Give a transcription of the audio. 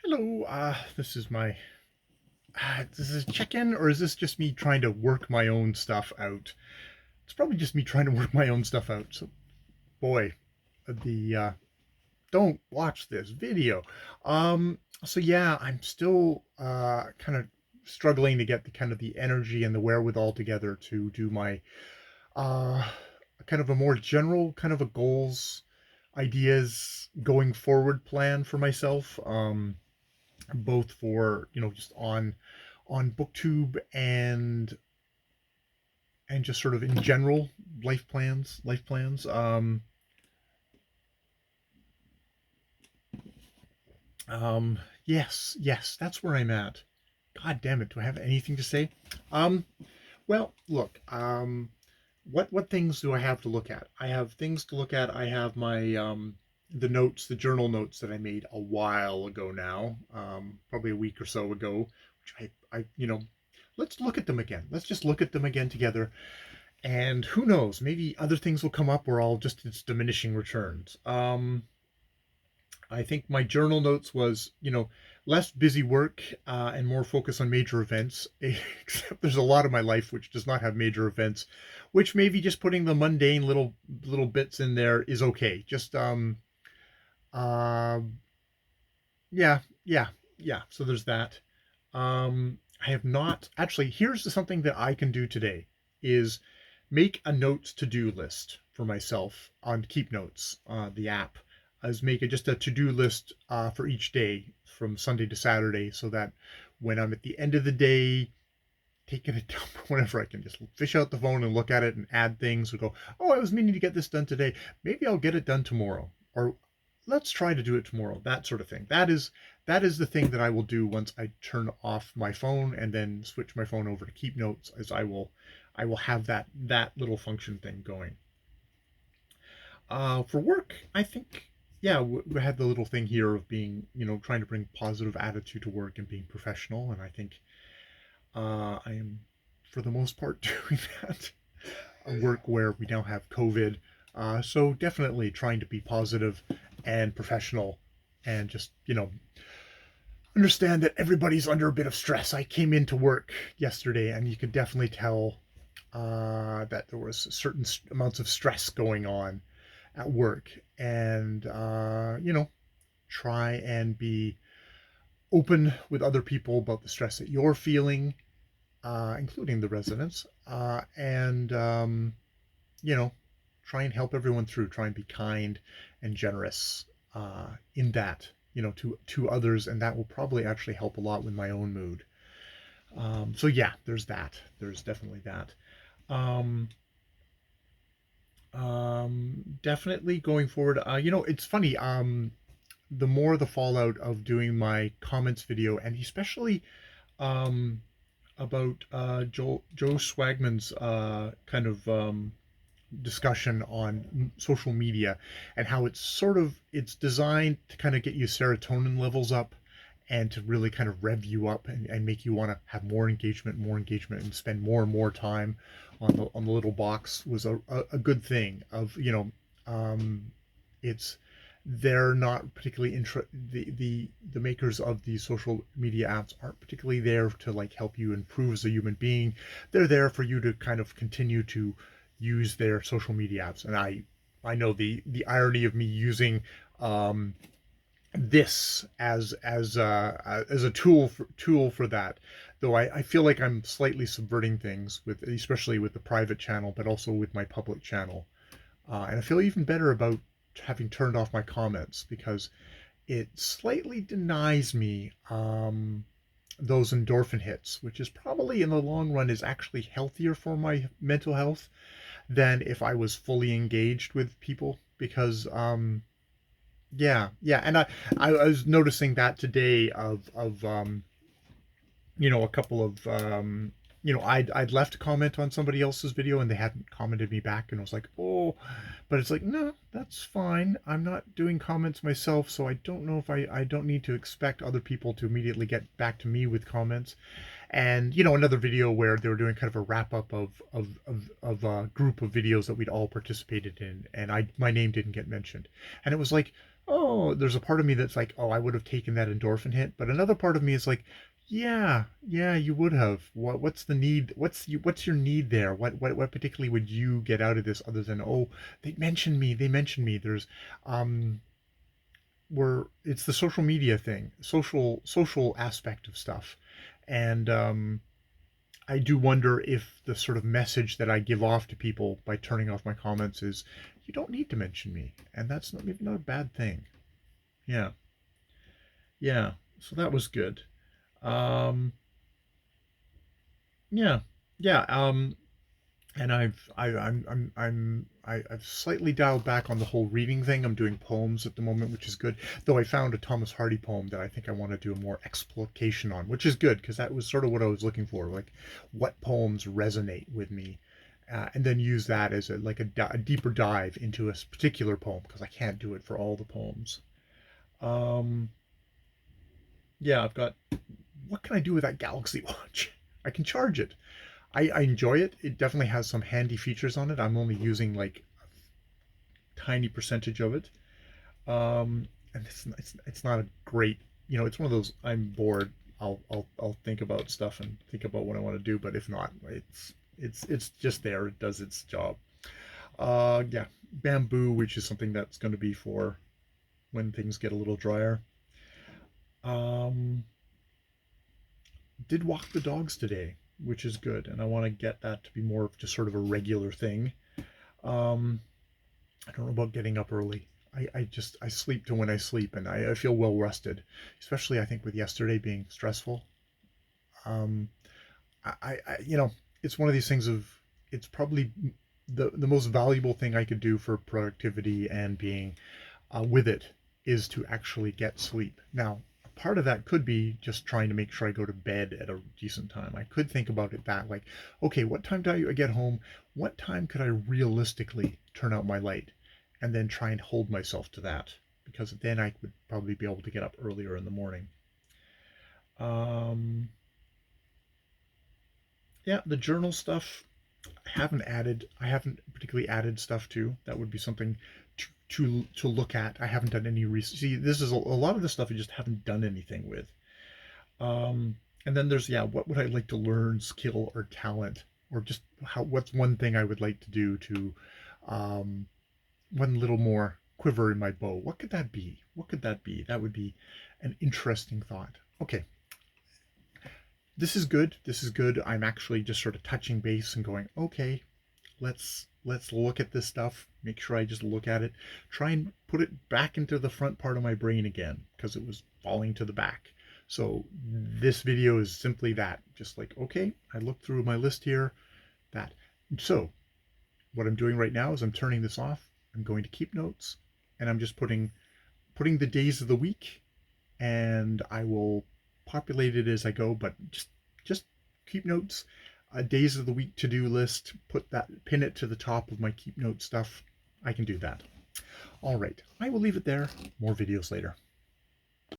Hello, this is my, this is check-in, or is this just me trying to work my own stuff out? It's probably just me trying to work my own stuff out. So, boy, don't watch this video. So yeah, I'm still, kind of struggling to get the kind of the energy and the wherewithal together to do my, uh, kind of a more general kind of a goals, ideas going forward plan for myself. Both for just on booktube and just sort of in general life plans. Yes, that's where I'm at. God damn it, do I have anything to say? um well, look, what things do I have to look at? I have things to look at. I have my the notes, the journal notes that I made a while ago now, probably a week or so ago, which I let's look at them again. Let's just look at them again together. And who knows, maybe other things will come up where I'll just, it's diminishing returns. I think my journal notes was, less busy work, and more focus on major events. Except there's a lot of my life which does not have major events, which maybe just putting the mundane little bits in there is okay. Just uh, yeah, yeah. So there's that. I have not actually. Here's something that I can do today: is make a notes to do list for myself on Keep Notes, the app. As make it just a to do list, for each day from Sunday to Saturday, so that when I'm at the end of the day taking a dump or whatever, I can just fish out the phone and look at it and add things or go, oh, I was meaning to get this done today. Maybe I'll get it done tomorrow. Or let's try to do it tomorrow. That sort of thing. That is the thing that I will do once I turn off my phone and then switch my phone over to Keep Notes, as I will have that little function thing going. For work, I think, yeah, we had the little thing here of being, trying to bring positive attitude to work and being professional, and I think, I am, for the most part, doing that. A work where we now have COVID, so definitely trying to be positive and professional, and just understand that everybody's under a bit of stress. I came into work yesterday, and you could definitely tell, that there was certain amounts of stress going on at work, and try and be open with other people about the stress that you're feeling, including the residents, and you know, try and help everyone through. Try and be kind and generous, in that, to others, and that will probably actually help a lot with my own mood. So yeah, there's that. There's definitely that. Um, Definitely going forward. It's funny. The more the fallout of doing my comments video, and especially, um, about, Joe Swagman's, kind of, discussion on social media, and how it's designed to kind of get you serotonin levels up, and to really kind of rev you up, and make you want to have more engagement, and spend more and more time on the little box, was a good thing. Of it's they're not particularly the makers of these social media apps aren't particularly there to like help you improve as a human being. They're there for you to kind of continue to use their social media apps. And I know the irony of me using, this as a tool for that, though I feel like I'm slightly subverting things, with especially with the private channel, but also with my public channel. And I feel even better about having turned off my comments, because it slightly denies me, those endorphin hits, which is probably in the long run is actually healthier for my mental health than if I was fully engaged with people. Because, yeah, and I was noticing that today, of a couple of, I'd left a comment on somebody else's video, and they hadn't commented me back, and I was like, oh. But it's like, no, that's fine. I'm not doing comments myself, so I don't know if I don't need to expect other people to immediately get back to me with comments. And another video where they were doing kind of a wrap up of a group of videos that we'd all participated in, and I my name didn't get mentioned, and it was like, oh, there's a part of me that's like, oh, I would have taken that endorphin hit, but another part of me is like, yeah, yeah, you would have. What's the need? What's your need there? What particularly would you get out of this other than, oh, they mentioned me, they mentioned me. There's um where it's the social media thing, social aspect of stuff. And I do wonder if the sort of message that I give off to people by turning off my comments is, you don't need to mention me, and that's not maybe not a bad thing. Yeah, yeah. So that was good. Um, yeah, yeah. And I've slightly dialed back on the whole reading thing. I'm doing poems at the moment, which is good. Though I found a Thomas Hardy poem that I think I want to do a more exploitation on, which is good because that was sort of what I was looking for. Like, what poems resonate with me, and then use that as a deeper dive into a particular poem because I can't do it for all the poems. Um, yeah, I've got. What can I do with that Galaxy Watch? I can charge it. I enjoy it. It definitely has some handy features on it. I'm only using like a tiny percentage of it. And it's not a great, it's one of those, I'm bored. I'll think about stuff and think about what I want to do, but if not, it's just there. It does its job. Yeah, bamboo, which is something that's going to be for when things get a little drier. Um, did walk the dogs today, which is good, and I want to get that to be more of just sort of a regular thing. Um, I don't know about getting up early. I sleep to when I sleep, and I feel well rested, especially I think with yesterday being stressful. Um, it's one of these things of, it's probably the most valuable thing I could do for productivity and being with it is to actually get sleep. Now, part of that could be just trying to make sure I go to bed at a decent time. I could think about it that like, okay, what time do I get home? What time could I realistically turn out my light? And then try and hold myself to that because then I would probably be able to get up earlier in the morning. Um, yeah, the journal stuff I haven't particularly added stuff to. That would be something to look at. I haven't done any research. See, this is a lot of the stuff I just haven't done anything with. Um, and then there's, yeah, what would I like to learn, skill or talent, or just what's one thing I would like to do to um, one little more quiver in my bow. What could that be? What could that be? That would be an interesting thought. Okay, this is good. This is good. I'm actually just sort of touching base and going, okay, let's look at this stuff. Make sure I just look at it. Try and put it back into the front part of my brain again because it was falling to the back. So this video is simply that. Just like, okay, I looked through my list here. That. So what I'm doing right now is I'm turning this off. I'm going to keep notes and I'm just putting the days of the week, and I will populate it as I go, but just keep notes. Days of the week to-do list, pin it to the top of my keep note stuff. I can do that. All right, I will leave it there. More videos later.